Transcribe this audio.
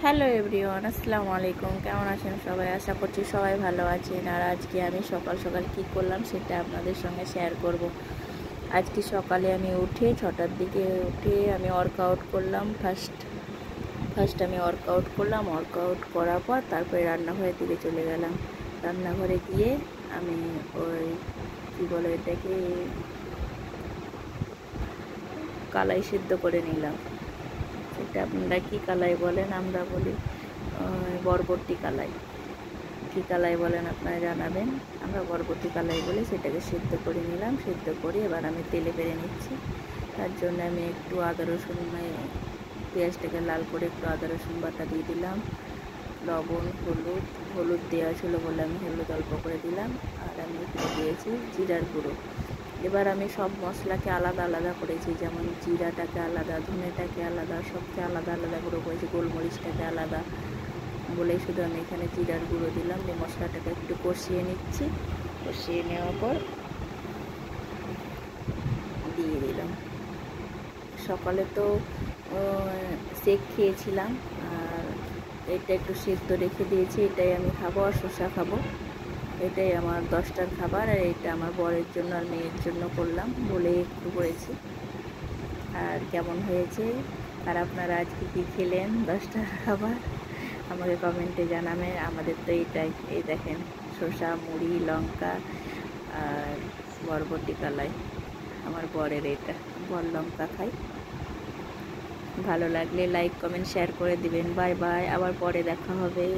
Hello everyone, আসসালামু আলাইকুম। কেমন আছেন সবাই? আশা করছি সবাই ভালো আছেন। আর আজকে আমি সকাল সকাল কী করলাম সেটা আপনাদের সঙ্গে শেয়ার করব। আজকে সকালে আমি উঠে 6টার দিকে উঠে আমি ওয়ার্কআউট করলাম। ফার্স্ট আমি ওয়ার্কআউট করলাম। ওয়ার্কআউট করার পর তারপরে রান্নাঘরের দিকে চলে গেলাম। রান্নাঘরে গিয়ে আমি ওই কী বলে এটাকে কালাই সিদ্ধ করে নিলাম। সেটা আপনারা কী কালাই বলেন? আমরা বলি বরবটি কালাই। কী কালাই বলেন আপনারা জানাবেন। আমরা বরবটি কালাই বলি। সেটাকে সিদ্ধ করে নিলাম। সিদ্ধ করে এবার আমি তেলে বেড়ে নিচ্ছি। তার জন্য আমি একটু আদা রসুন পেঁয়াজটাকে লাল করে একটু আদা রসুন বাটা দিয়ে দিলাম। লবণ, হলুদ দেওয়া ছিল বলে আমি হলুদ অল্প করে দিলাম। আর আমি একটু দিয়েছি জিরার গুঁড়ো। এবার আমি সব মশলাকে আলাদা আলাদা করেছি, যেমন জিরাটাকে আলাদা, ধনেটাকে আলাদা, সবকে আলাদা আলাদা গুঁড়ো করেছি, গোলমরিচটাকে আলাদা বলেই শুধু আমি এখানে জিরার গুঁড়ো দিলাম। দিয়ে মশলাটাকে একটু কষিয়ে নিচ্ছি। কষিয়ে নেওয়ার পর দিয়ে দিলাম। সকালে তো শেক খেয়েছিলাম, আর এটা একটু সেদ্ধ রেখে দিয়েছি। এটাই আমি খাবো, আর শসা খাবো। এটাই আমার 10টার খাবার। আর এটা আমার বরের জন্য আর মেয়ের জন্য করলাম বলে একটু করেছি। আর কেমন হয়েছে, আর আপনারা আজকে কী খেলেন 10টার খাবার আমাকে কমেন্টে জানাবেন। আমাদের তো এইটাই, এই দেখেন শসা, মুড়ি, লঙ্কা আর বরবটি কালাই। আমার বরের এটা, বর লঙ্কা খাই। ভালো লাগলে লাইক, কমেন্ট, শেয়ার করে দিবেন। বাই বাই, আবার পরে দেখা হবে।